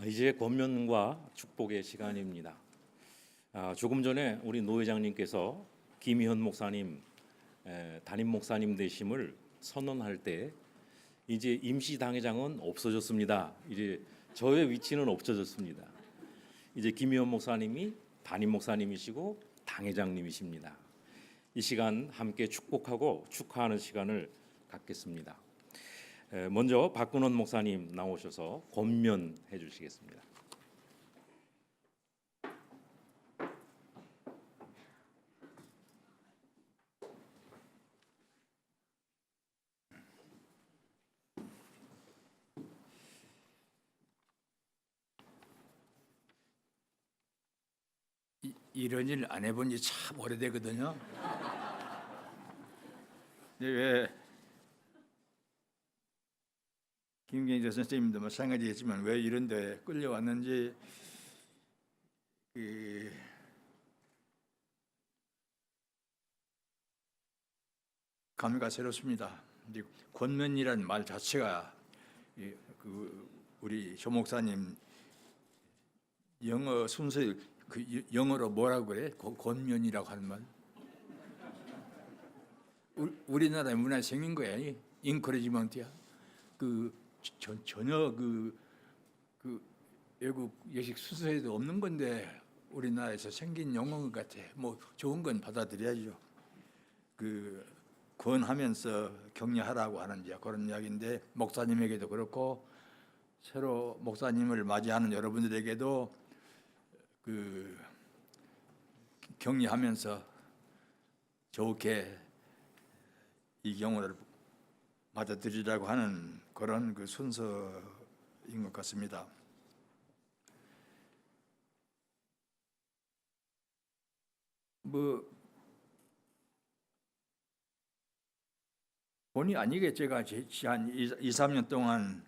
이제 권면과 축복의 시간입니다. 조금 전에 우리 노 회장님께서 김희현 목사님 담임 목사님 되심을 선언할 때 이제 임시 당회장은 없어졌습니다. 이제 저의 위치는 없어졌습니다. 이제 김희현 목사님이 담임 목사님이시고 당회장님이십니다. 이 시간 함께 축복하고 축하하는 시간을 갖겠습니다. 먼저 박근원 목사님 나오셔서 권면해 주시겠습니다. 이런 일 안 해본 지 참 오래되거든요. 근데 왜 김경재 선생님도 마찬가지겠지만 왜 이런 데 끌려왔는지 감회가 새롭습니다. 권면이라는 말 자체가 우리 조 목사님 영어 순서 영어로 뭐라고 그래? 권면이라고 하는 말. 우리나라 문화에 생긴 거야. 인커리지먼트야. 전혀 외국 예식 순서에도 없는 건데 우리나라에서 생긴 용어인 것 같아. 뭐 좋은 건 받아들여야죠. 권하면서 격려하라고 하는 그런 이야기인데 목사님에게도 그렇고 새로 목사님을 맞이하는 여러분들에게도 격려하면서 좋게 이 경우를 받아들이라고 하는 그런 순서인 것 같습니다. 본의 아니게 제가 한 2-3년 동안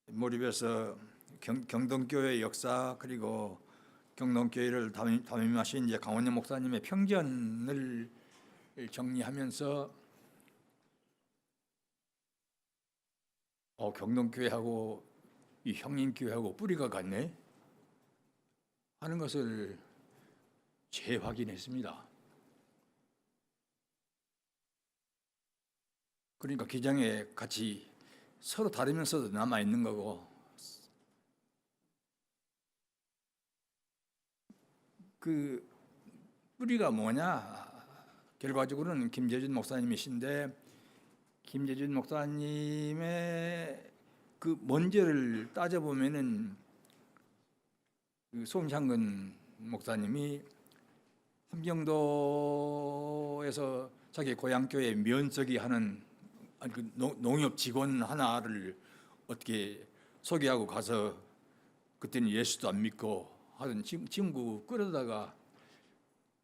몰입해서 경동교회 역사 그리고 경동교회를 담임하신 이제 강원영 목사님의 평전을 정리하면서 경동교회하고 이 형님교회하고 뿌리가 같네 하는 것을 재확인했습니다. 그러니까 기장에 같이 서로 다르면서도 남아 있는 거고 뿌리가 뭐냐? 결과적으로는 김재준 목사님이신데 김재준 목사님의 먼저를 따져보면은 송창근 목사님이 함경도에서 자기 고향교회 면석이 하는 농협 직원 하나를 어떻게 소개하고 가서 그때는 예수도 안 믿고 하던 친구 끌어다가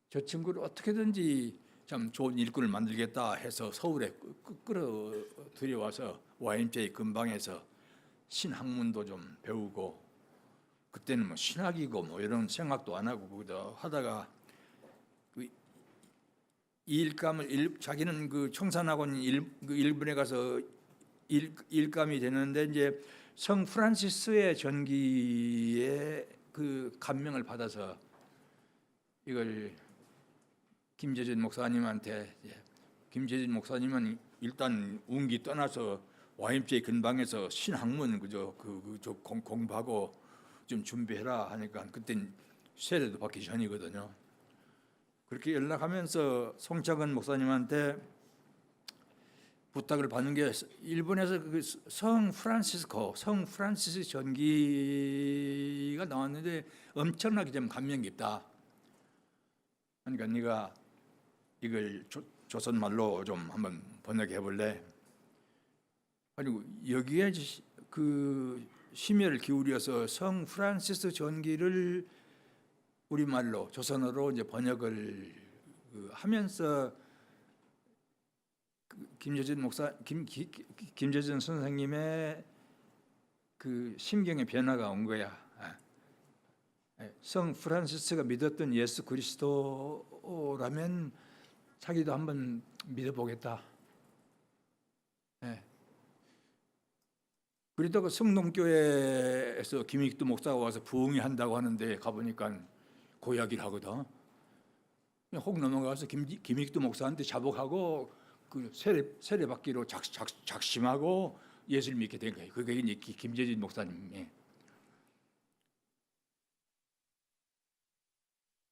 저 친구를 어떻게든지 참 좋은 일꾼을 만들겠다 해서 서울에 끌어들여와서 YMCA 근방에서 신학문도 좀 배우고 그때는 뭐 신학이고 뭐 이런 생각도 안 하고 거기다 하다가 이 일감을 자기는 청산학원 일본에 가서 일감이 되는데 이제 성 프란시스의 전기에 감명을 받아서 이걸 김재준 목사님한테 김재준 목사님은 일단 운기 떠나서 YMCA 근방에서 신학문 공부하고 좀 준비해라 하니까 그땐 세례도 받기 전이거든요. 그렇게 연락하면서 송창근 목사님한테 부탁을 받는 게 일본에서 성 프란시스 전기가 나왔는데 엄청나게 좀 감명 깊다. 그러니까 네가 이걸 조선 말로 좀 한번 번역해 볼래? 그리고 여기에 심혈을 기울여서 성 프란시스 전기를 우리말로 조선어로 이제 번역을 하면서 김재준 선생님의 심경의 변화가 온 거야. 성 프란시스가 믿었던 예수 그리스도라면 자기도 한번 믿어보겠다. 그러다가 성동교회에서 김익두 목사가 와서 부흥회 한다고 하는데 가보니까 고야기를 하거든. 그냥 혹 넘어가서 김익두 목사한테 자복하고 그 세례받기로 작심하고 예수를 믿게 된 거예요. 그게 이제 김재진 목사님이.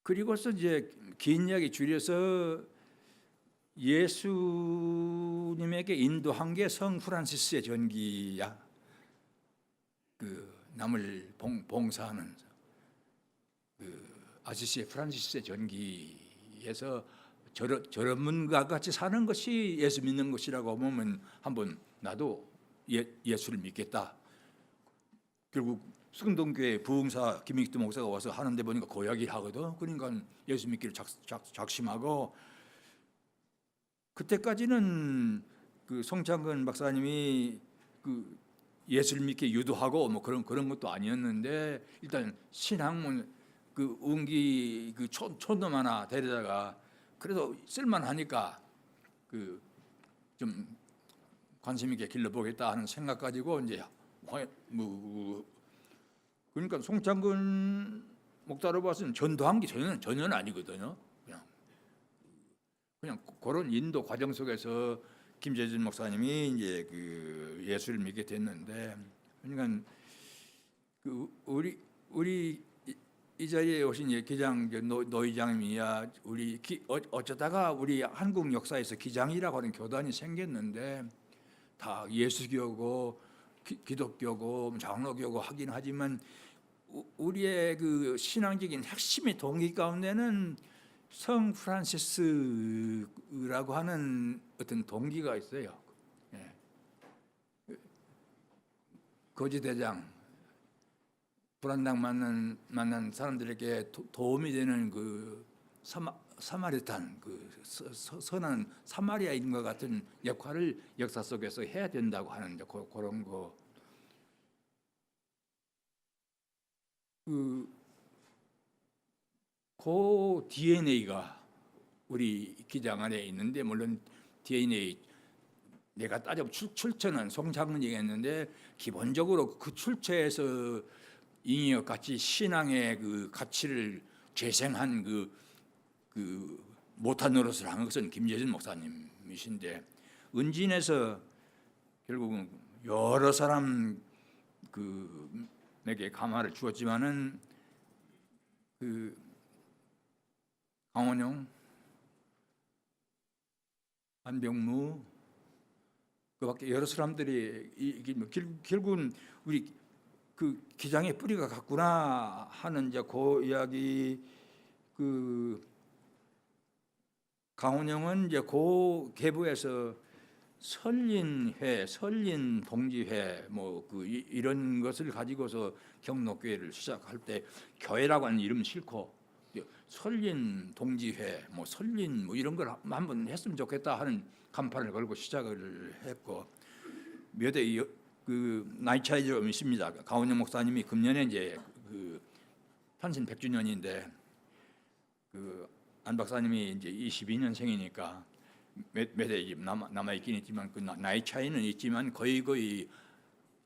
그리고서 이제 긴 이야기 줄여서 예수님에게 인도한 게 성 프란시스의 전기야. 그 남을 봉사하는 그 아시시의 프란시스의 전기에서 저런 분과 같이 사는 것이 예수 믿는 것이라고 보면 한번 나도 예수를 믿겠다. 결국 승동교회 부흥사 김익두 목사가 와서 하는데 보니까 고야기 하거든. 그러니까 예수 믿기를 작심하고, 그때까지는 그 송창근 박사님이 그 예수를 믿게 유도하고 뭐 그런 것도 아니었는데, 일단 신학문 그 운기 그 촌놈 하나 데려다가 그래도 쓸만하니까 그 좀 관심 있게 길러보겠다 하는 생각 가지고 이제 그러니까 송창근 목사로 봐서는 전도한 게 전혀 아니거든요. 그냥 그런 인도 과정 속에서 김재진 목사님이 이제 그 예수를 믿게 됐는데, 그러니까 그 우리 이 자리에 오신 기장 노이장님이야, 우리 어쩌다가 우리 한국 역사에서 기장이라고 하는 교단이 생겼는데 다 예수교고 기독교고 장로교고 하긴 하지만 우리의 그 신앙적인 핵심의 동기 가운데는 성 프란시스라고 하는 어떤 동기가 있어요. 예. 거지대장 불안당 만난 사람들에게 도움이 되는 그 사마리탄, 그 선한 사마리아인과 같은 역할을 역사 속에서 해야 된다고 하는데 그런 거. 그 DNA가 우리 기장 안에 있는데, 물론 DNA 내가 따져보면 출처는 송창근 얘기했는데, 기본적으로 그 출처에서 잉여 같이 신앙의 그 가치를 재생한 그 못한 노릇을 한 것은 김재진 목사님이신데, 은진에서 결국은 여러 사람 내게 감화를 주었지만은 그 강원영, 안병무 그밖에 여러 사람들이 이게 결국은 우리 그 기장의 뿌리가 같구나 하는 이제 그 이야기. 그 강원영은 이제 그 계부에서 설린회, 설린동지회 뭐 이런 것을 가지고서 경록교회를 시작할 때 교회라고 하는 이름 싫고 설린동지회 뭐 설린 뭐 이런 걸 한번 했으면 좋겠다 하는 간판을 걸고 시작을 했고, 몇 해 그 나이 차이 좀 있습니다. 강원영 목사님이 금년에 이제 그 탄신 100주년인데 그 안 박사님이 이제 22년생이니까 몇 해 남아 있긴 있지만 그 나이 차이는 있지만 거의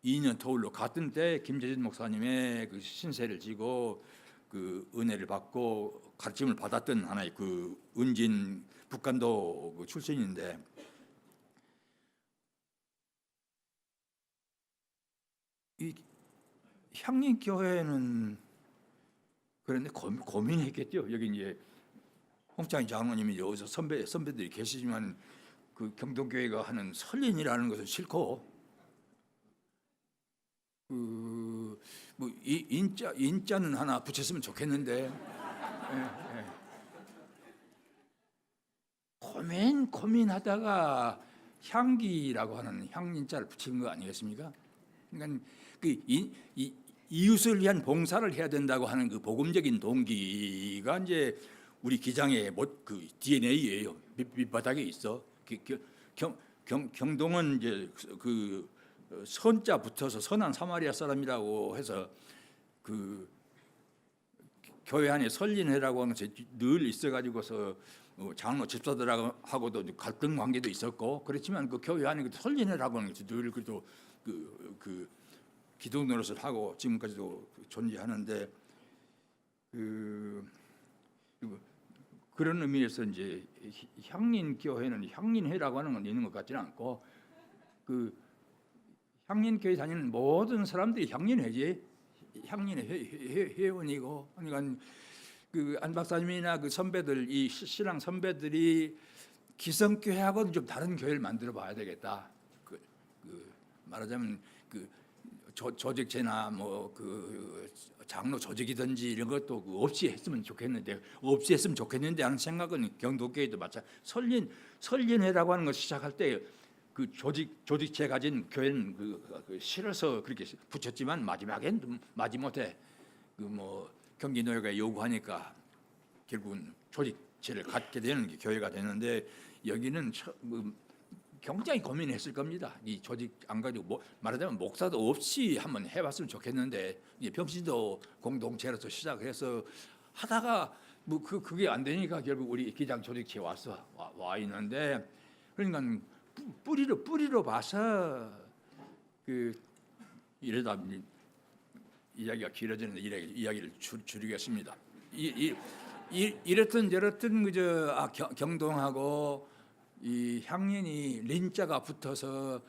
2년 터울로 같은 때 김재진 목사님의 그 신세를 지고 그 은혜를 받고 가르침을 받았던 하나의 그 은진 북간도 그 출신인데, 이 향림교회는 그런데 고민했겠죠. 여기 이제 홍창희 장로님이 여기서 선배들이 계시지만 그 경동교회가 하는 설린이라는 것은 싫고, 그 뭐 인자는 하나 붙였으면 좋겠는데, 고민하다가 향기라고 하는 향인자를 붙인 거 아니겠습니까? 그러니까 이웃을 위한 봉사를 해야 된다고 하는 그 복음적인 동기가 이제 우리 기장의 그 DNA예요. 밑바닥에 있어. 경동은 이제 그 선자 붙어서 선한 사마리아 사람이라고 해서 그 교회 안에 설린회라고 하는 것이 늘 있어가지고서 장로 집사들하고도 갈등 관계도 있었고, 그렇지만 그 교회 안에 설린회라고 하는 것이 늘 그래도 그 기도 노릇을 하고 지금까지도 존재하는데 그런 의미에서 이제 향린 교회는 향린회라고 하는 건 있는 것 같지는 않고 그 향린 교회 다니는 모든 사람들이 향린회지 향린회 회원이고 그러니까 그 안 박사님이나 그 선배들 이 신앙 선배들이 기성교회하고는 좀 다른 교회를 만들어 봐야 되겠다. 말하자면 그 조직제나 뭐 그 장로 조직이든지 이런 것도 없이 했으면 좋겠는데 하는 생각은 경도교회도 마찬가지. 설린회라고 하는 거 시작할 때 그 조직체 가진 교회는 그 싫어서 그렇게 붙였지만 마지막엔 마지못해 그 뭐 경기노예가 요구하니까 결국은 조직체를 갖게 되는 게 교회가 되는데 여기는 굉장히 고민했을 겁니다. 이 조직 안 가지고 말하자면 목사도 없이 한번 해봤으면 좋겠는데 병신도 공동체로서 시작해서 하다가 뭐 그게 안 되니까 결국 우리 기장 조직체 와 있는데 그러니까 뿌리로 봐서 이러다 이야기가 길어지는데 이야기를 줄이겠습니다. 이렇든 저렇든 그저 경동하고 이 향린이 린자가 붙어서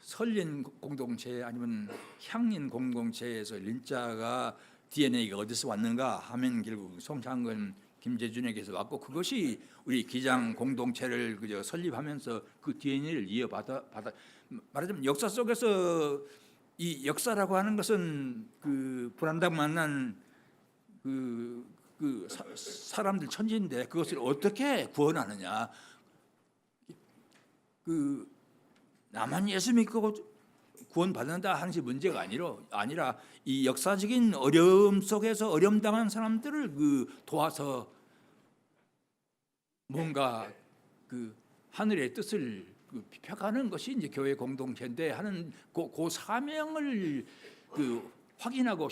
설린 공동체 아니면 향린 공동체에서 린자가 DNA가 어디서 왔는가 하면 결국 송창근 김재준에게서 왔고 그것이 우리 기장 공동체를 그저 설립하면서 그 DNA를 이어받아 말하자면 역사 속에서 이 역사라고 하는 것은 그 불안당 만난 사람들 천지인데 그것을 어떻게 구원하느냐. 나만 예수 믿고 구원받는다 하는 것이 문제가 아니라 이 역사적인 어려움 속에서 어려움 당한 사람들을 도와서 뭔가 하늘의 뜻을 펴가는 것이 이제 교회 공동체인데 하는 그 사명을 확인하고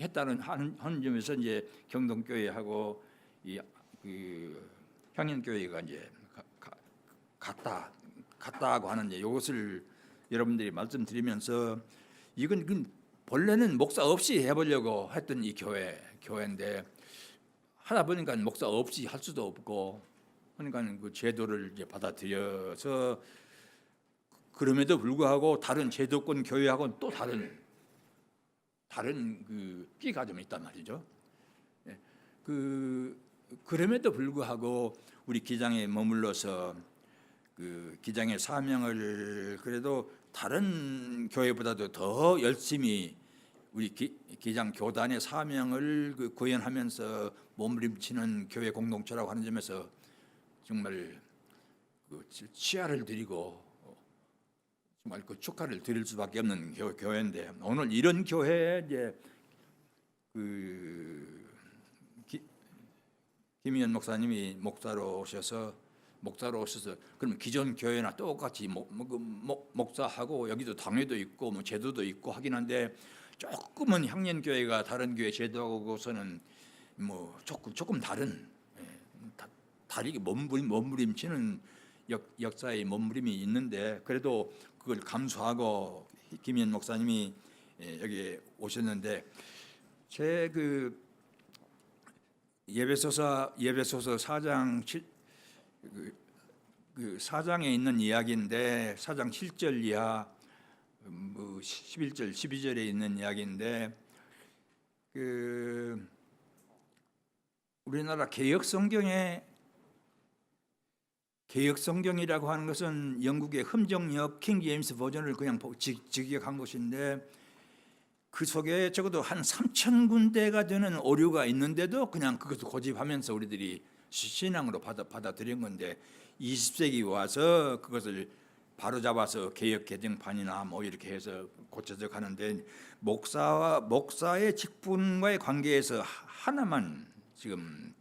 했다는 하는 점에서 이제 경동교회하고 이 향연교회가 이제 같다고 하는 이것을 여러분들이 말씀드리면서 이건 본래는 목사 없이 해보려고 했던 이 교회인데 하다 보니까 목사 없이 할 수도 없고 그러니까 그 제도를 이제 받아들여서 그럼에도 불구하고 다른 제도권 교회하고는 또 다른 끼가 좀 있단 말이죠. 그럼에도 불구하고 우리 기장에 머물러서 기장의 사명을 그래도 다른 교회보다도 더 열심히 우리 기장 교단의 사명을 구현하면서 몸부림치는 교회 공동체라고 하는 점에서 정말 치아를 드리고 정말 축하를 드릴 수밖에 없는 교회인데 오늘 이런 교회에 이제 김희연 목사님이 목사로 오셔서 그러면 기존 교회나 똑같이 목사하고 여기도 당회도 있고 뭐 제도도 있고 하긴 한데 조금은 향연교회가 다른 교회 제도하고서는 뭐 조금 다르게 몸부림치는 역사의 몸부림이 있는데 그래도 그걸 감수하고 김희연 목사님이 여기 오셨는데 제 예배소서 4장 4장에 있는 이야기인데 4장 7절 이하 11절 12절에 있는 이야기인데 우리나라 개혁성경이라고 하는 것은 영국의 흠정역 킹 제임스 버전을 그냥 직역한 것인데 그 속에 적어도 한 3,000군데가 되는 오류가 있는데도 그냥 그것을 고집하면서 우리들이 신앙으로 받아들인 건데 20세기 와서 그것을 바로잡아서 개혁 개정판이나 뭐 이렇게 해서 고쳐져 가는데 목사의 직분과의 관계에서 하나만 지금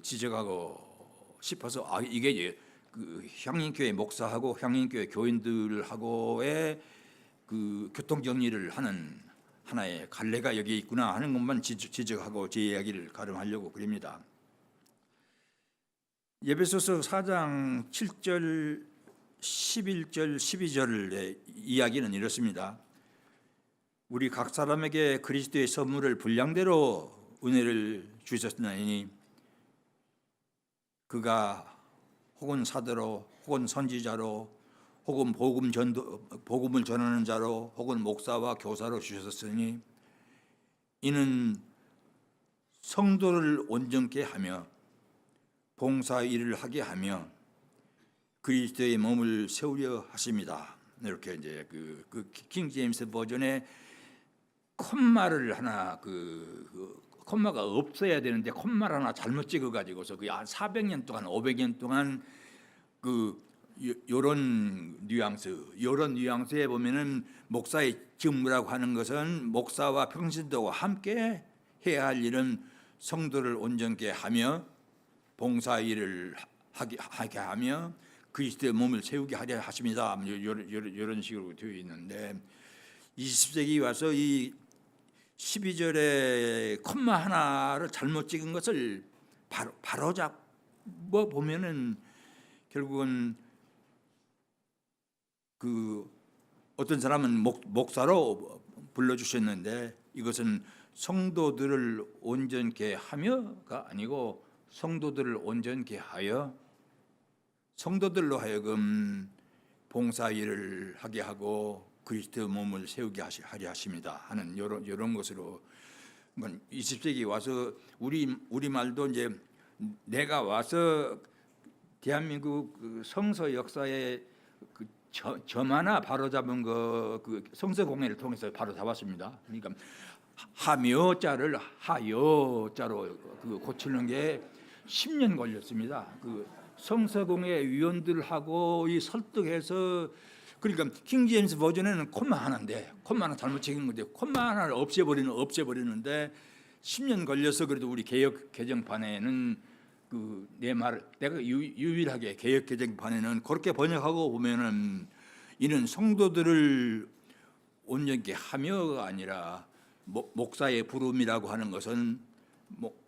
지적하고 싶어서 이게 향인교회 목사하고 향인교회 교인들하고의 교통 정리를 하는 하나의 갈래가 여기 있구나 하는 것만 지적하고 제 이야기를 가름하려고 그럽니다. 예배소서 4장 7절 11절 12절의 이야기는 이렇습니다. 우리 각 사람에게 그리스도의 선물을 분량대로 은혜를 주셨으니 그가 혹은 사도로 혹은 선지자로 혹은 복음을 전하는 자로 혹은 목사와 교사로 주셨으니 이는 성도를 온전케 하며 봉사 일을 하게 하며 그리스도의 몸을 세우려 하십니다. 이렇게 이제 킹 제임스 버전에 콤마를 하나 콤마가 없어야 되는데 콤마를 하나 잘못 찍어 가지고서 한 400년 동안 500년 동안 요런 뉘앙스에 보면은 목사의 직무라고 하는 것은 목사와 평신도와 함께 해야 할 일은 성도를 온전케 하며 봉사 일을 하게 하며 그리스도의 몸을 세우게 하려 하십니다. 이런 식으로 되어 있는데 20세기 와서 이 12절에 콤마 하나를 잘못 찍은 것을 바로 잡아 보면은 결국은 어떤 사람은 목사로 불러주셨는데 이것은 성도들을 온전케 하며가 아니고 성도들을 온전케 하여 성도들로 하여금 봉사 일을 하게 하고 그리스도 몸을 세우게 하려 하십니다 하는 이런 것으로 20세기 와서 우리 말도 이제 내가 와서 대한민국 성서 역사에 점 하나 바로 잡은 성서 공예를 통해서 바로 잡았습니다. 그러니까 하묘자를 하여자로 고치는 게 10년 걸렸습니다. 성서 공예 위원들하고 이 설득해서 그러니까 킹 제임스 버전에는 콤마 하나인데 콤마 하나 잘못 찍은 건데 콤마 하나를 없애버리는데 10년 걸려서 그래도 우리 개역 개정판에는 내가 유일하게 개역 개정판에는 그렇게 번역하고 보면은 이는 성도들을 온전케 하며가 아니라 목사의 부름이라고 하는 것은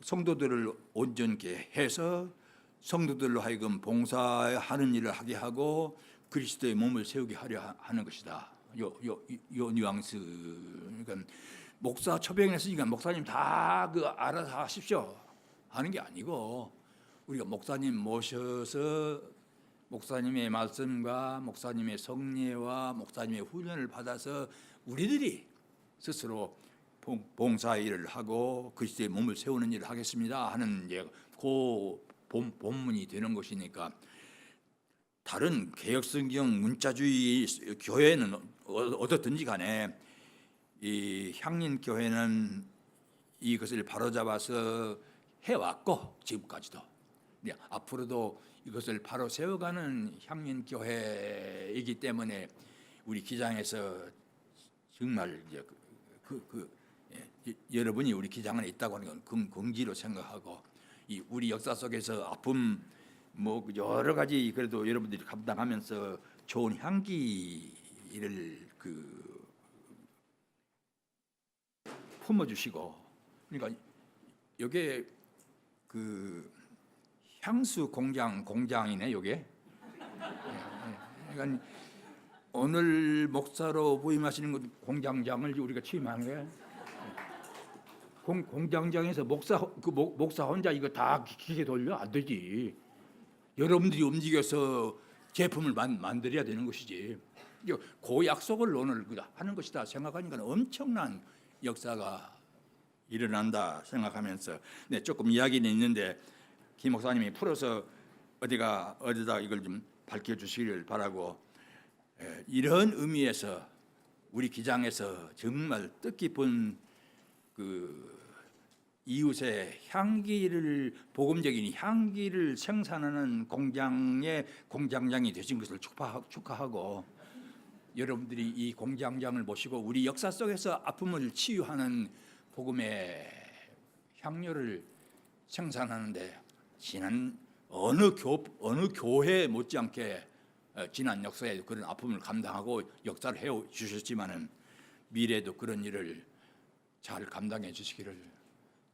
성도들을 온전케 해서 성도들로 하여금 봉사하는 일을 하게 하고 그리스도의 몸을 세우게 하려 하는 것이다. 요 뉘앙스. 그러니까 목사 처병했으니까 목사님 다 알아서 하십시오 하는 게 아니고 우리가 목사님 모셔서 목사님의 말씀과 목사님의 성례와 목사님의 훈련을 받아서 우리들이 스스로 봉사 일을 하고 그리스도의 몸을 세우는 일을 하겠습니다 하는 본문이 되는 것이니까 다른 개혁성경 문자주의 교회는 어떻든지 간에 이 향린교회는 이것을 바로잡아서 해왔고 지금까지도 앞으로도 이것을 바로 세워가는 향린교회이기 때문에 우리 기장에서 정말 여러분이 우리 기장 안에 있다고 하는 건 긍지로 생각하고 우리 역사 속에서 아픔 여러 가지 그래도 여러분들이 감당하면서 좋은 향기를 품어주시고 그러니까 이게 향수 공장이네 요게. 그러니까 오늘 목사로 부임하시는 공장장을 우리가 취임하는 거예요. 공장장에서 목사 혼자 이거 다 기계 돌려 안 되지. 여러분들이 움직여서 제품을 만들어야 되는 것이지. 그 약속을 오늘 하는 것이다 생각하니까 엄청난 역사가 일어난다 생각하면서 조금 이야기는 있는데 김 목사님이 풀어서 어디다 이걸 좀 밝혀주시기를 바라고 이런 의미에서 우리 기장에서 정말 뜻깊은 이웃의 향기를 복음적인 향기를 생산하는 공장의 공장장이 되신 것을 축하하고 여러분들이 이 공장장을 모시고 우리 역사 속에서 아픔을 치유하는 복음의 향료를 생산하는데 지난 어느 교회 못지않게 지난 역사에 그런 아픔을 감당하고 역사를 해 주셨지만은 미래에도 그런 일을 잘 감당해 주시기를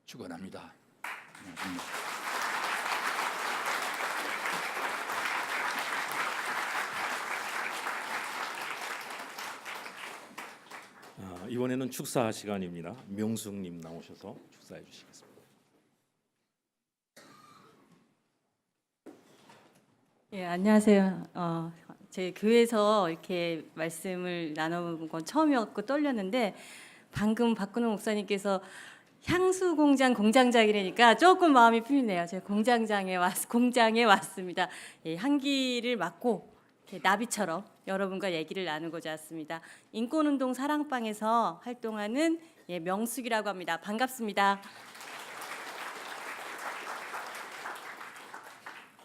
축원합니다. 이번에는 축사 시간입니다. 명숙님 나오셔서 축사해 주시겠습니다. 예, 안녕하세요. 제 교회에서 이렇게 말씀을 나눠본 건 처음이었고 떨렸는데 방금 박근홍 목사님께서 향수 공장 공장장이라니까 조금 마음이 풀리네요. 제가 공장에 왔습니다. 예, 향기를 맡고 이렇게 나비처럼 여러분과 얘기를 나누고자 왔습니다. 인권운동 사랑방에서 활동하는 명숙이라고 합니다. 반갑습니다.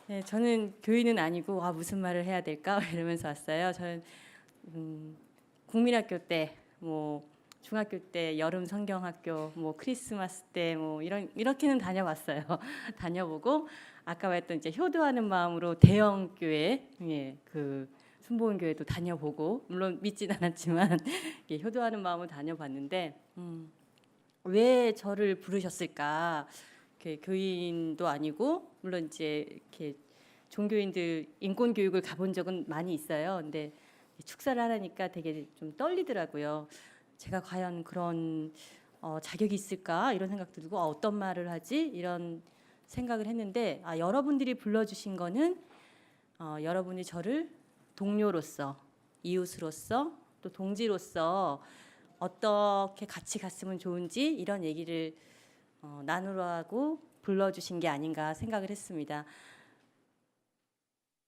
네, 저는 교인은 아니고 무슨 말을 해야 될까 이러면서 왔어요. 저는 국민학교 때, 중학교 때 여름 성경학교, 크리스마스 때 이렇게는 다녀봤어요. 다녀보고 아까 말했던 이제 효도하는 마음으로 대형 교회, 그 순복음 교회도 다녀보고 물론 믿진 않았지만 효도하는 마음으로 다녀봤는데 왜 저를 부르셨을까? 교인도 아니고 물론 이제 이렇게 종교인들 인권 교육을 가본 적은 많이 있어요. 근데 축사를 하라니까 되게 좀 떨리더라고요. 제가 과연 그런 자격이 있을까 이런 생각 들고 어떤 말을 하지 이런 생각을 했는데 여러분들이 불러주신 거는 여러분이 저를 동료로서 이웃으로서 또 동지로서 어떻게 같이 갔으면 좋은지 이런 얘기를 나누라고 불러주신 게 아닌가 생각을 했습니다.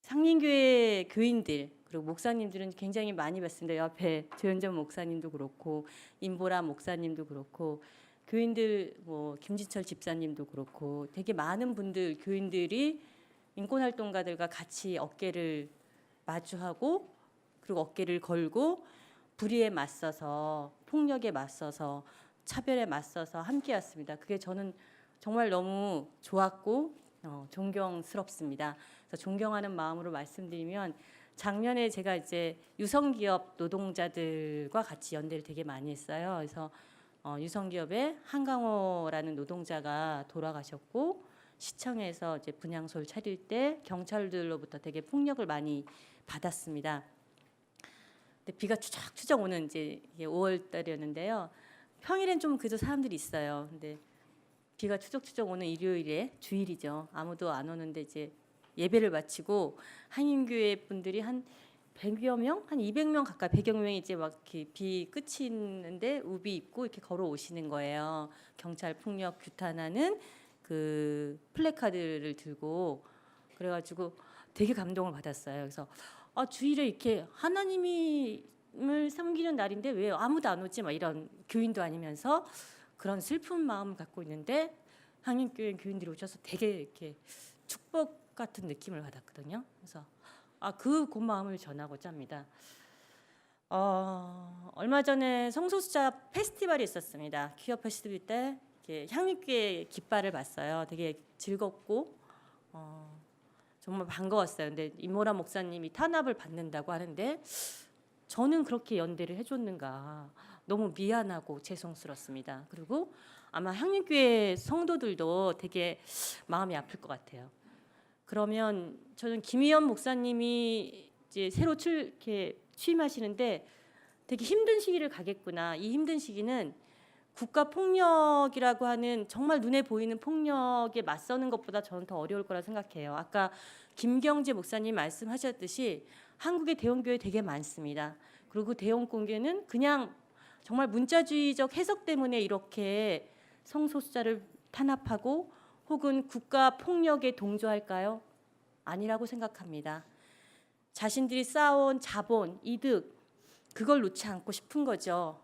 상린교회 교인들 그리고 목사님들은 굉장히 많이 봤습니다. 옆에 조현정 목사님도 그렇고 임보라 목사님도 그렇고 교인들 김진철 집사님도 그렇고 되게 많은 분들 교인들이 인권활동가들과 같이 어깨를 마주하고 그리고 어깨를 걸고 불의에 맞서서 폭력에 맞서서 차별에 맞서서 함께했습니다. 그게 저는 정말 너무 좋았고 존경스럽습니다. 그래서 존경하는 마음으로 말씀드리면 작년에 제가 이제 유성기업 노동자들과 같이 연대를 되게 많이 했어요. 그래서 유성기업의 한강호라는 노동자가 돌아가셨고 시청에서 이제 분향소를 차릴 때 경찰들로부터 되게 폭력을 많이 받았습니다. 근데 비가 추적추적 오는 이제 5월 달이었는데요. 평일엔 좀 그래도 사람들이 있어요. 근데 비가 추적추적 오는 일요일에 주일이죠. 아무도 안 오는데 이제 예배를 마치고 한인교회 분들이 한 100여 명, 한 200명 가까이 100여 명이 이제 막 이렇게 비 끝이 있는데 우비 입고 이렇게 걸어 오시는 거예요. 경찰 폭력 규탄하는 그 플래카드를 들고 그래가지고 되게 감동을 받았어요. 그래서 주일에 이렇게 하나님을 섬기는 날인데 왜 아무도 안 오지? 막 이런 교인도 아니면서 그런 슬픈 마음을 갖고 있는데 한인교회 교인들이 오셔서 되게 이렇게 축복 같은 느낌을 받았거든요. 그래서 그 고마움을 전하고자 합니다. 얼마 전에 성소수자 페스티벌이 있었습니다. 퀴어 페스티벌 때 향립교회 깃발을 봤어요. 되게 즐겁고 정말 반가웠어요. 근데 임모라 목사님이 탄압을 받는다고 하는데 저는 그렇게 연대를 해줬는가 너무 미안하고 죄송스럽습니다. 그리고 아마 향립교회 성도들도 되게 마음이 아플 것 같아요. 그러면 저는 김희연 목사님이 이제 새로 이렇게 취임하시는데 되게 힘든 시기를 가겠구나. 이 힘든 시기는 국가 폭력이라고 하는 정말 눈에 보이는 폭력에 맞서는 것보다 저는 더 어려울 거라 생각해요. 아까 김경재 목사님 말씀하셨듯이 한국의 대형교회 되게 많습니다. 그리고 대형공교회는 그냥 정말 문자주의적 해석 때문에 이렇게 성소수자를 탄압하고 혹은 국가 폭력에 동조할까요? 아니라고 생각합니다. 자신들이 쌓아온 자본, 이득 그걸 놓지 않고 싶은 거죠.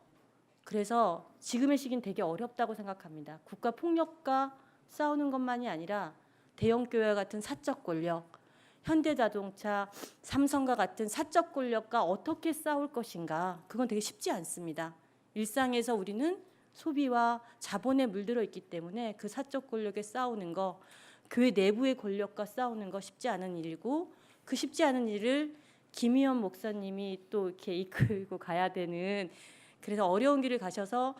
그래서 지금의 시기는 되게 어렵다고 생각합니다. 국가 폭력과 싸우는 것만이 아니라 대형교회 같은 사적 권력, 현대자동차, 삼성과 같은 사적 권력과 어떻게 싸울 것인가 그건 되게 쉽지 않습니다. 일상에서 우리는 소비와 자본에 물들어 있기 때문에 그 사적 권력에 싸우는 거, 교회 내부의 권력과 싸우는 거 쉽지 않은 일이고 그 쉽지 않은 일을 김희연 목사님이 또 이렇게 이끌고 가야 되는 그래서 어려운 길을 가셔서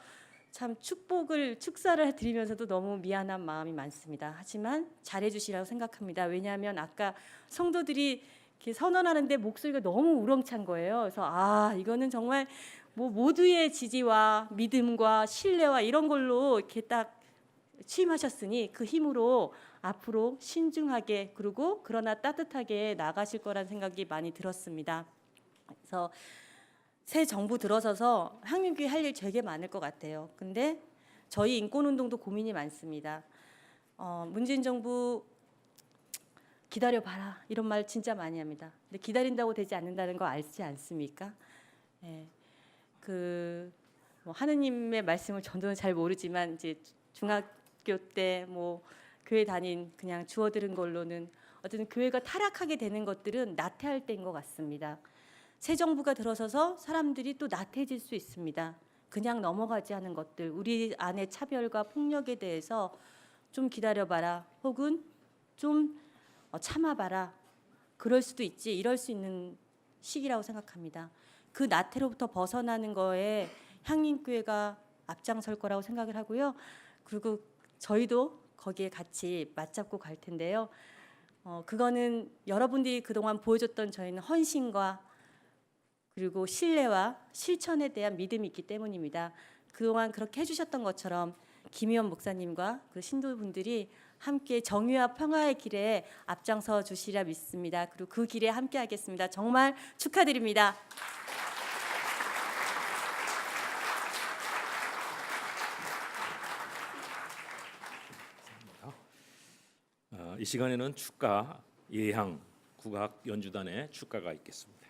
참 축사를 드리면서도 너무 미안한 마음이 많습니다. 하지만 잘해주시라고 생각합니다. 왜냐하면 아까 성도들이 이렇게 선언하는데 목소리가 너무 우렁찬 거예요. 그래서 이거는 정말 뭐 모두의 지지와 믿음과 신뢰와 이런 걸로 이렇게 딱 취임하셨으니 그 힘으로 앞으로 신중하게 그리고 그러나 따뜻하게 나가실 거란 생각이 많이 들었습니다. 그래서 새 정부 들어서서 향림교회 할 일 되게 많을 것 같아요. 근데 저희 인권운동도 고민이 많습니다. 문재인 정부 기다려봐라 이런 말 진짜 많이 합니다. 근데 기다린다고 되지 않는다는 거 알지 않습니까? 예, 뭐 하느님의 말씀을 저도 잘 모르지만 이제 중학교 때 뭐 교회 다닌 그냥 주워 들은 걸로는 어쨌든 교회가 타락하게 되는 것들은 나태할 때인 것 같습니다. 새 정부가 들어서서 사람들이 또 나태해질 수 있습니다. 그냥 넘어가지 않은 것들, 우리 안의 차별과 폭력에 대해서 좀 기다려봐라, 혹은 좀 참아봐라. 그럴 수도 있지, 이럴 수 있는 시기라고 생각합니다. 그 나태로부터 벗어나는 거에 향림교회가 앞장설 거라고 생각을 하고요. 그리고 저희도 거기에 같이 맞잡고 갈 텐데요. 그거는 여러분들이 그동안 보여줬던 저희는 헌신과 그리고 신뢰와 실천에 대한 믿음이 있기 때문입니다. 그동안 그렇게 해주셨던 것처럼 김희원 목사님과 그 신도분들이 함께 정의와 평화의 길에 앞장서 주시리라 믿습니다. 그리고 그 길에 함께 하겠습니다. 정말 축하드립니다. 이 시간에는 축가 예향 국악 연주단의 축가가 있겠습니다.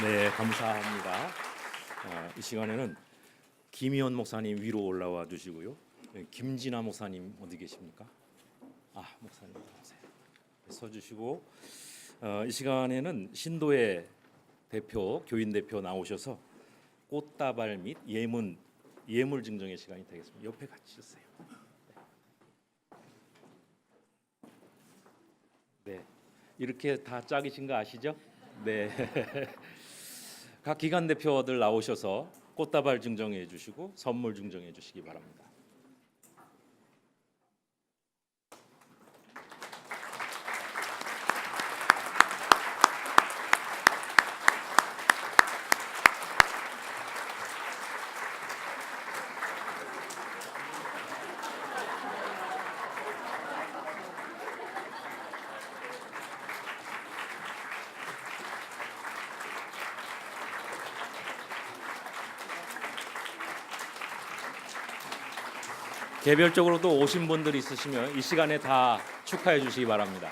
네, 감사합니다. 이 시간에는 김희원 목사님 위로 올라와 주시고요. 김진아 목사님 어디 계십니까? 목사님 나오세요. 서주시고 이 시간에는 신도의 대표, 교인 대표 나오셔서 꽃다발 및 예물 증정의 시간이 되겠습니다. 옆에 같이 주세요. 네, 이렇게 다 짝이신 거 아시죠? 네. 각 기관 대표들 나오셔서 꽃다발 증정해 주시고 선물 증정해 주시기 바랍니다. 개별적으로도 오신 분들 있으시면 이 시간에 다 축하해 주시기 바랍니다.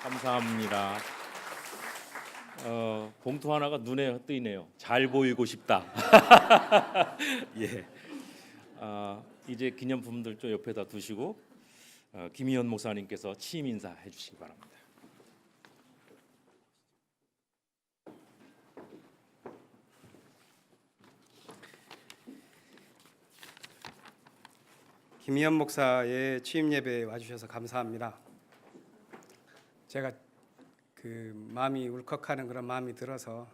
감사합니다. 봉투 하나가 눈에 띄네요. 잘 보이고 싶다. 예. 이제 기념품들 좀 옆에다 두시고 김희연 목사님께서 취임 인사해 주시기 바랍니다. 김희연 목사의 취임 예배에 와주셔서 감사합니다. 제가 마음이 울컥하는 그런 마음이 들어서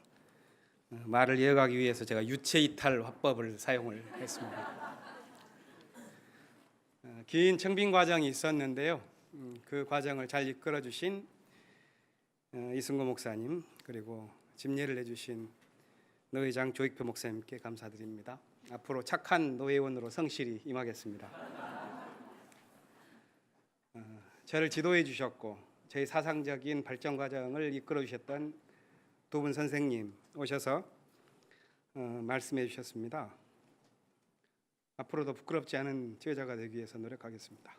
말을 이어가기 위해서 제가 유체이탈 화법을 사용을 했습니다. 긴 청빙 과정이 있었는데요. 그 과정을 잘 이끌어 주신 이승구 목사님, 그리고 집례를 해주신 노회장 조익표 목사님께 감사드립니다. 앞으로 착한 노회원으로 성실히 임하겠습니다. 저를 지도해 주셨고 저희 사상적인 발전 과정을 이끌어 주셨던 두 분 선생님 오셔서 말씀해 주셨습니다. 앞으로도 부끄럽지 않은 제자가 되기 위해서 노력하겠습니다.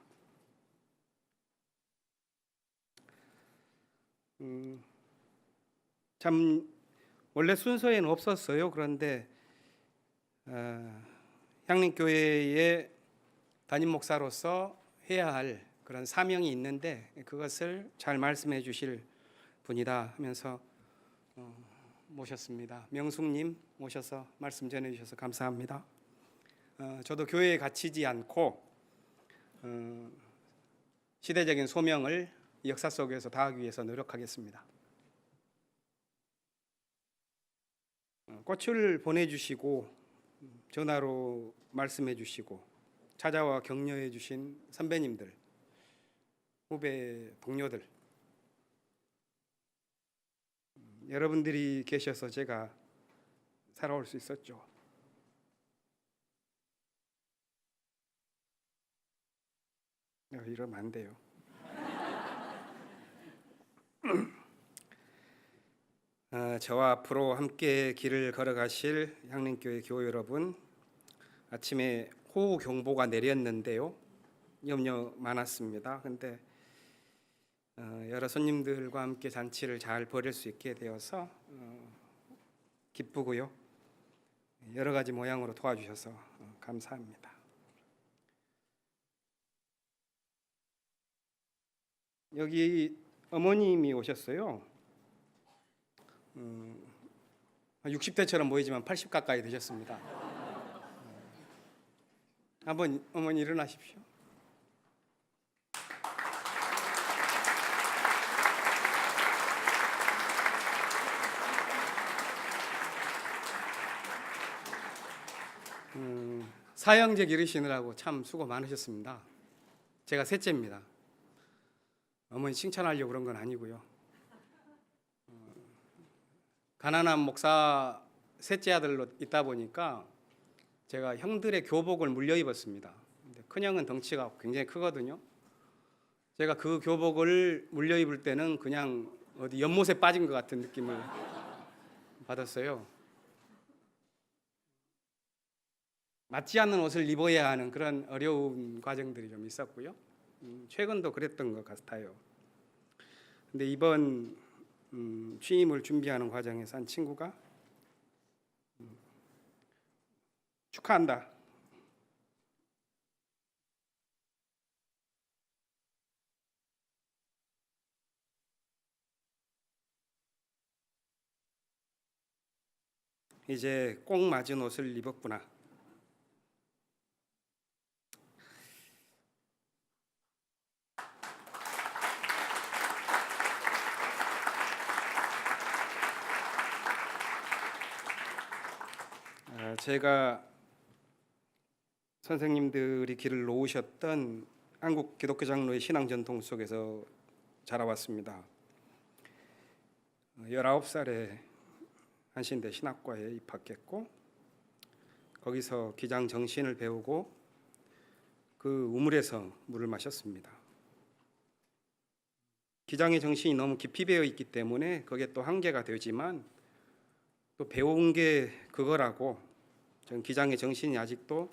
참 원래 순서에는 없었어요. 그런데 향림교회의 담임 목사로서 해야 할 그런 사명이 있는데 그것을 잘 말씀해 주실 분이다 하면서 모셨습니다. 명숙님 모셔서 말씀 전해 주셔서 감사합니다. 저도 교회에 갇히지 않고 시대적인 소명을 역사 속에서 다하기 위해서 노력하겠습니다. 꽃을 보내주시고 전화로 말씀해 주시고 찾아와 격려해 주신 선배님들, 후배 동료들, 여러분들이 계셔서 제가 살아올 수 있었죠. 이러면 안 돼요. 저와 앞으로 함께 길을 걸어가실 향림교회 교우 여러분, 아침에 호우 경보가 내렸는데요. 염려 많았습니다. 근데 여러 손님들과 함께 잔치를 잘 벌일 수 있게 되어서 기쁘고요. 여러 가지 모양으로 도와주셔서 감사합니다. 여기 어머님이 오셨어요. 60대처럼 보이지만 80 가까이 되셨습니다. 한번 어머니 일어나십시오. 사형제 기르시느라고 참 수고 많으셨습니다. 제가 셋째입니다. 어머니 칭찬하려고 그런 건 아니고요. 가난한 목사 셋째 아들로 있다 보니까 제가 형들의 교복을 물려 입었습니다. 근데 큰형은 덩치가 굉장히 크거든요. 제가 그 교복을 물려 입을 때는 그냥 어디 연못에 빠진 것 같은 느낌을 받았어요. 맞지 않는 옷을 입어야 하는 그런 어려운 과정들이 좀 있었고요. 최근도 그랬던 것 같아요. 근데 이번 취임을 준비하는 과정에서 한 친구가 축하한다. 이제 꼭 맞은 옷을 입었구나. 제가 선생님들이 길을 놓으셨던 한국 기독교 장로의 신앙 전통 속에서 자라왔습니다. 19살에 한신대 신학과에 입학했고 거기서 기장 정신을 배우고 그 우물에서 물을 마셨습니다. 기장의 정신이 너무 깊이 배어 있기 때문에 그게 또 한계가 되지만 또 배운 게 그거라고 저는 기장의 정신이 아직도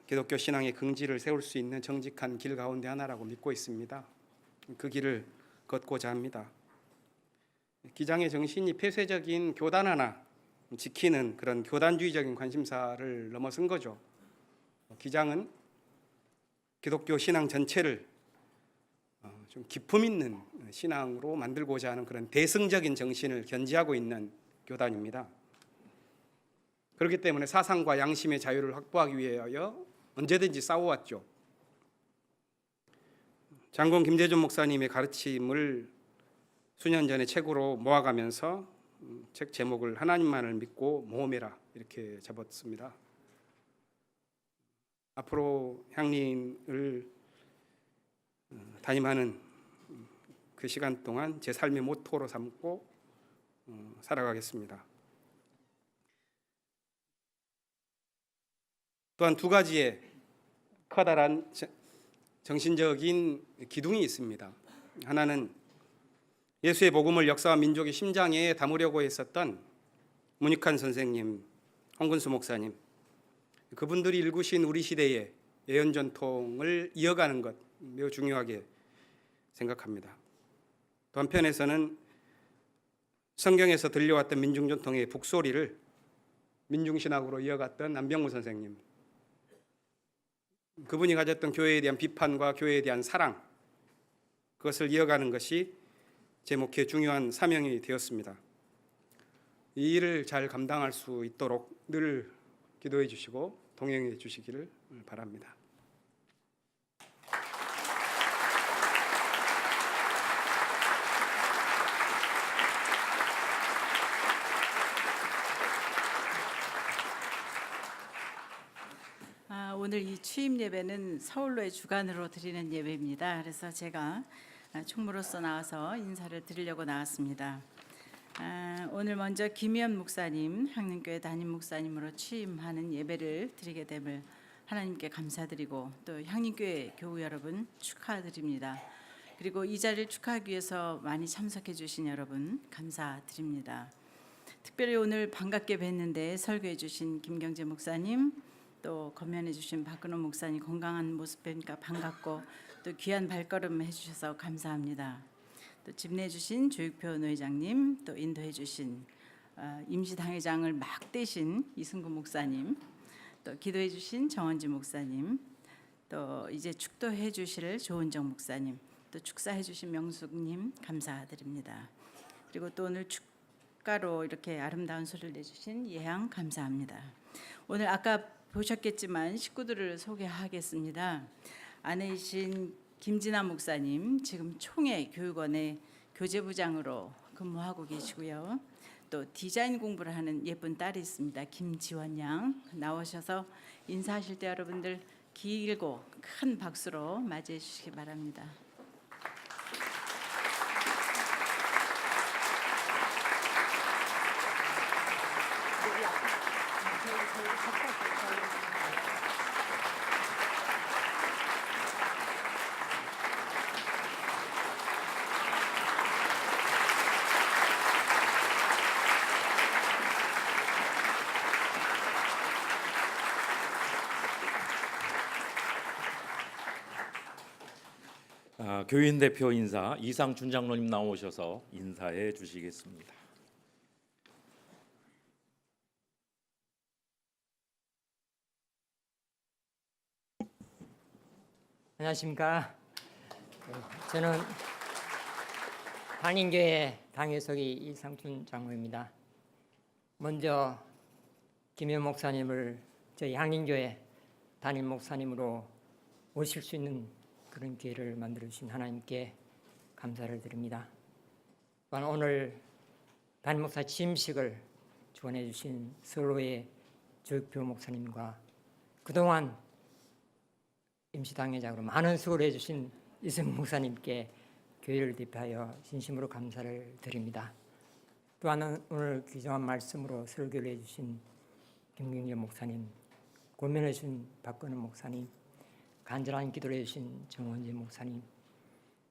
기독교 신앙의 긍지를 세울 수 있는 정직한 길 가운데 하나라고 믿고 있습니다. 그 길을 걷고자 합니다. 기장의 정신이 폐쇄적인 교단 하나 지키는 그런 교단주의적인 관심사를 넘어선 거죠. 기장은 기독교 신앙 전체를 좀 기품 있는 신앙으로 만들고자 하는 그런 대승적인 정신을 견지하고 있는 교단입니다. 그렇기 때문에 사상과 양심의 자유를 확보하기 위하여 언제든지 싸워왔죠. 장군 김대중 목사님의 가르침을 수년 전에 책으로 모아가면서 책 제목을 하나님만을 믿고 모험해라 이렇게 잡았습니다. 앞으로 향린을 담임하는 그 시간 동안 제 삶의 모토로 삼고 살아가겠습니다. 또한 두 가지의 커다란 정신적인 기둥이 있습니다. 하나는 예수의 복음을 역사와 민족의 심장에 담으려고 했었던 문익환 선생님, 홍근수 목사님, 그분들이 일구신 우리 시대의 예언 전통을 이어가는 것 매우 중요하게 생각합니다. 또 한편에서는 성경에서 들려왔던 민중 전통의 북소리를 민중신학으로 이어갔던 안병무 선생님, 그분이 가졌던 교회에 대한 비판과 교회에 대한 사랑, 그것을 이어가는 것이 제 목회의 중요한 사명이 되었습니다. 이 일을 잘 감당할 수 있도록 늘 기도해 주시고 동행해 주시기를 바랍니다. 오늘 이 취임 예배는 서울로의 주간으로 드리는 예배입니다. 그래서 제가 총무로서 나와서 인사를 드리려고 나왔습니다. 오늘 먼저 김희연 목사님, 향림교회 담임 목사님으로 취임하는 예배를 드리게 됨을 하나님께 감사드리고 또 향림교회 교우 여러분 축하드립니다. 그리고 이 자리를 축하하기 위해서 많이 참석해 주신 여러분 감사드립니다. 특별히 오늘 반갑게 뵀는데 설교해 주신 김경재 목사님, 또 건면해 주신 박근호 목사님 건강한 모습 뵈니까 반갑고 또 귀한 발걸음 해주셔서 감사합니다. 또 집례해 주신 조육표 노회장님, 또 인도해 주신 임시당회장을 막 떼신 이승구 목사님, 또 기도해 주신 정원지 목사님, 또 이제 축도해 주실 조은정 목사님, 또 축사해 주신 명숙님 감사드립니다. 그리고 또 오늘 축가로 이렇게 아름다운 소리를 내주신 예향 감사합니다. 오늘 아까 보셨겠지만 식구들을 소개하겠습니다. 아내이신 김진아 목사님 지금 총회 교육원의 교재부장으로 근무하고 계시고요. 또 디자인 공부를 하는 예쁜 딸이 있습니다. 김지원 양 나오셔서 인사하실 때 여러분들 길고 큰 박수로 맞이해 주시기 바랍니다. 교인 대표 인사 이상준 장로님 나오셔서 인사해 주시겠습니다. 안녕하십니까. 저는 한인교회 당회석이 이상준 장로입니다. 먼저 김현 목사님을 저희 한인교회 담임 목사님으로 모실 수 있는 그런 기회를 만들어 주신 하나님께 감사를 드립니다. 또한 오늘 담임 목사 취임식을 주관해 주신 서로의 조육표 목사님과 그동안 임시당회장으로 많은 수고를 해주신 이승 목사님께 교회를 대표하여 진심으로 감사를 드립니다. 또한 오늘 귀중한 말씀으로 설교를 해주신 김경재 목사님, 고면해 주신 박근호 목사님, 간절한 기도를 해주신 정원재 목사님,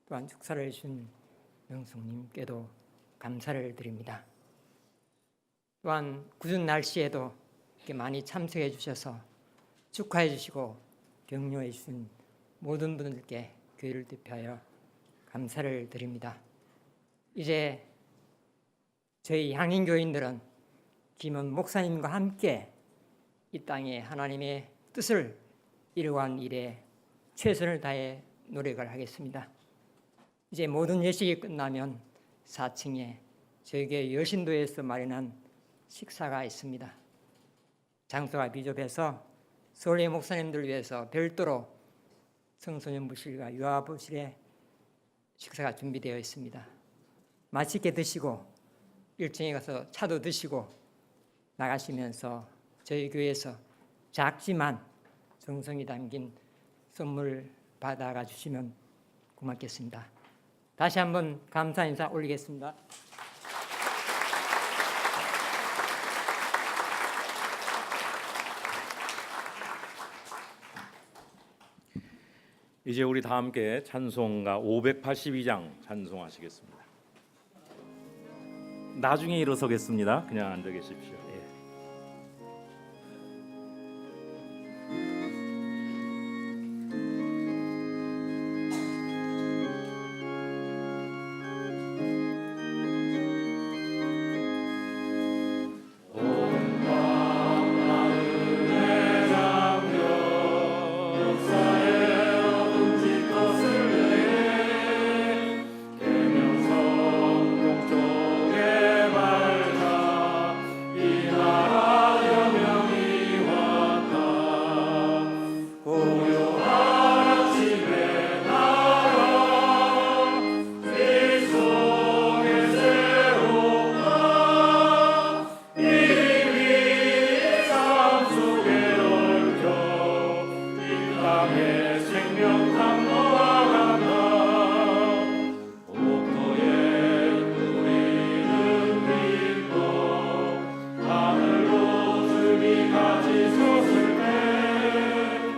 또한 축사를 해주신 명숙님께도 감사를 드립니다. 또한 굳은 날씨에도 이렇게 많이 참석해 주셔서 축하해 주시고 격려해 주신 모든 분들께 교회를 대표하여 감사를 드립니다. 이제 저희 향인교인들은 김원 목사님과 함께 이 땅에 하나님의 뜻을 이루어가는 일에 최선을 다해 노력을 하겠습니다. 이제 모든 예식이 끝나면 4층에 저희 교회 여신도에서 마련한 식사가 있습니다. 장소가 비좁해서 서울의 목사님들 위해서 별도로 청소년부실과 유아부실에 식사가 준비되어 있습니다. 맛있게 드시고 1층에 가서 차도 드시고 나가시면서 저희 교회에서 작지만 정성이 담긴 선물 받아가 주시면 고맙겠습니다. 다시 한번 감사 인사 올리겠습니다. 이제 우리 다 함께 찬송가 582장 찬송하시겠습니다. 나중에 일어서겠습니다. 그냥 앉아 계십시오. 예. 하늘로 주님 같이 솟을 때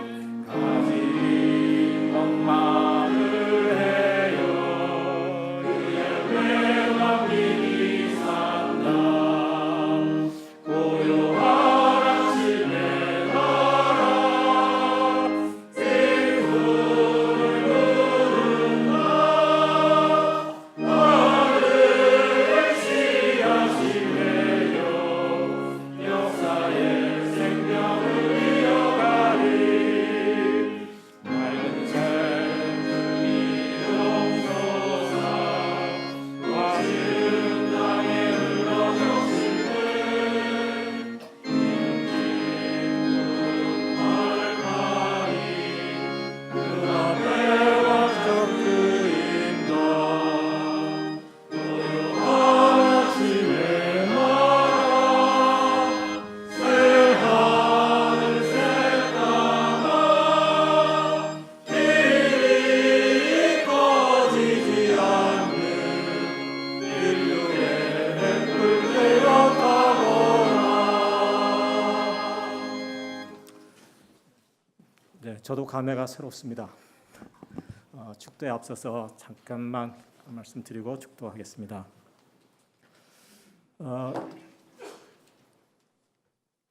네, 저도 감회가 새롭습니다. 축도에 앞서서 잠깐만 말씀드리고 축도하겠습니다.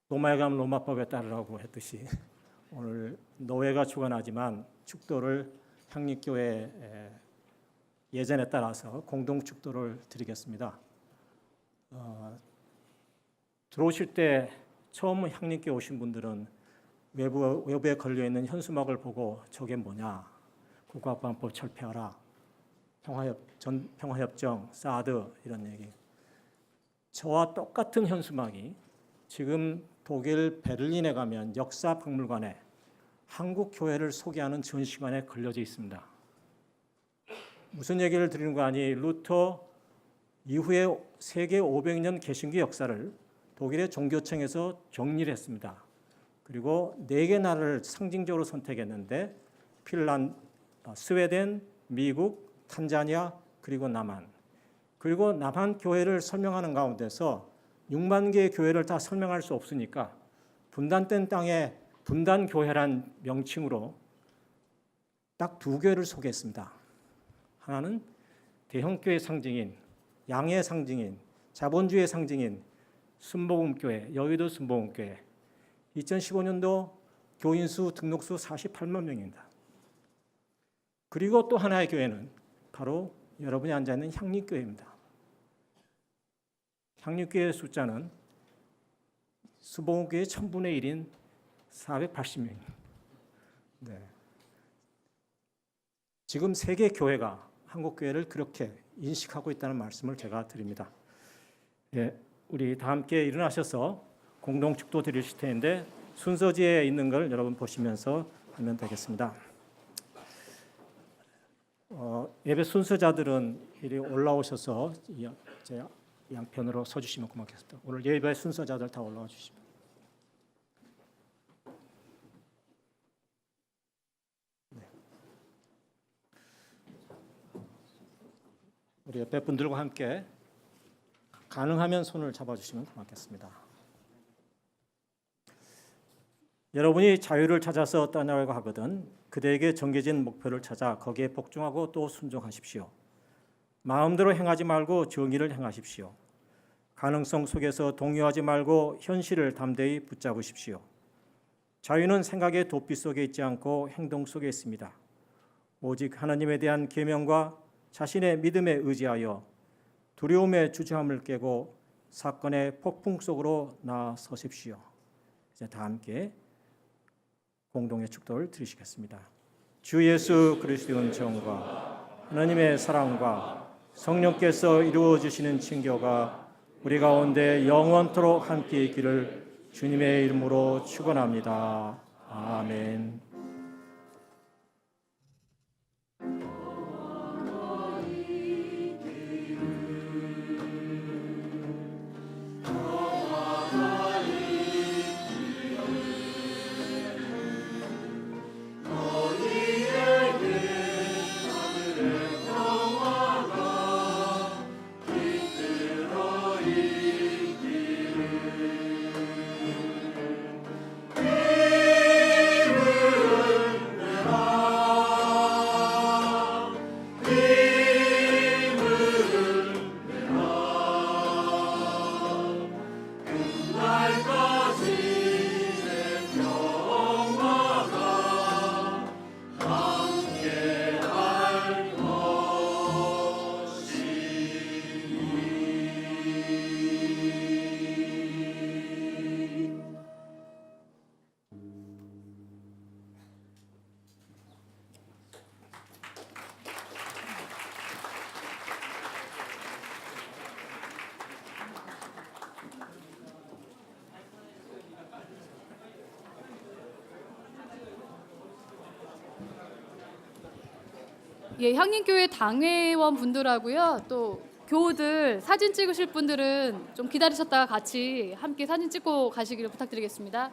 로마에 가면 로마법에 따르라고 했듯이 오늘 노회가 주관하지만 축도를 향립교회 예전에 따라서 공동 축도를 드리겠습니다. 들어오실 때 처음 향립교회 오신 분들은 외부에 걸려 있는 현수막을 보고 저게 뭐냐? 국가보안법 철폐하라, 평화협정, 사드 이런 얘기. 저와 똑같은 현수막이 지금 독일 베를린에 가면 역사박물관에 한국 교회를 소개하는 전시관에 걸려져 있습니다. 무슨 얘기를 드리는 거 아니? 루터 이후에 세계 500년 개신교 역사를 독일의 종교청에서 정리를 했습니다. 그리고 4개 나라를 상징적으로 선택했는데 스웨덴, 미국, 탄자니아 그리고 남한. 그리고 남한 교회를 설명하는 가운데서 6만 개의 교회를 다 설명할 수 없으니까 분단된 땅에 분단교회란 명칭으로 딱 2교회를 소개했습니다. 하나는 대형교회 상징인, 양의 상징인, 자본주의의 상징인 순복음교회, 여의도 순복음교회. 2015년도 교인수 등록수 48만 명입니다. 그리고 또 하나의 교회는 바로 여러분이 앉아있는 향립교회입니다. 향립교회의 숫자는 순복음교회 1000분의 1인 480명입니다. 네. 지금 세계 교회가 한국 교회를 그렇게 인식하고 있다는 말씀을 제가 드립니다. 예, 우리 다 함께 일어나셔서 공동 축도 드리실 텐데 순서지에 있는 걸 여러분 보시면서 하면 되겠습니다. 예배 순서자들은 이리 올라오셔서 제 양편으로 서주시면 고맙겠습니다. 오늘 예배 순서자들 다 올라와 주시면. 네. 우리 옆에 분들과 함께 가능하면 손을 잡아주시면 고맙겠습니다. 여러분이 자유를 찾아서 떠나려고 하거든 그대에게 정해진 목표를 찾아 거기에 복종하고 또 순종하십시오. 마음대로 행하지 말고 정의를 행하십시오. 가능성 속에서 동요하지 말고 현실을 담대히 붙잡으십시오. 자유는 생각의 도피 속에 있지 않고 행동 속에 있습니다. 오직 하나님에 대한 계명과 자신의 믿음에 의지하여 두려움의 주저함을 깨고 사건의 폭풍 속으로 나서십시오. 이제 다 함께 공동의 축도를 드리시겠습니다. 주 예수 그리스도의 은총과 하나님의 사랑과 성령께서 이루어 주시는 친교가 우리 가운데 영원토록 함께 있기를 주님의 이름으로 축원합니다. 아멘. 예, 향림교회 당회원 분들하고요. 또 교우들 사진 찍으실 분들은 좀 기다리셨다가 같이 함께 사진 찍고 가시기를 부탁드리겠습니다.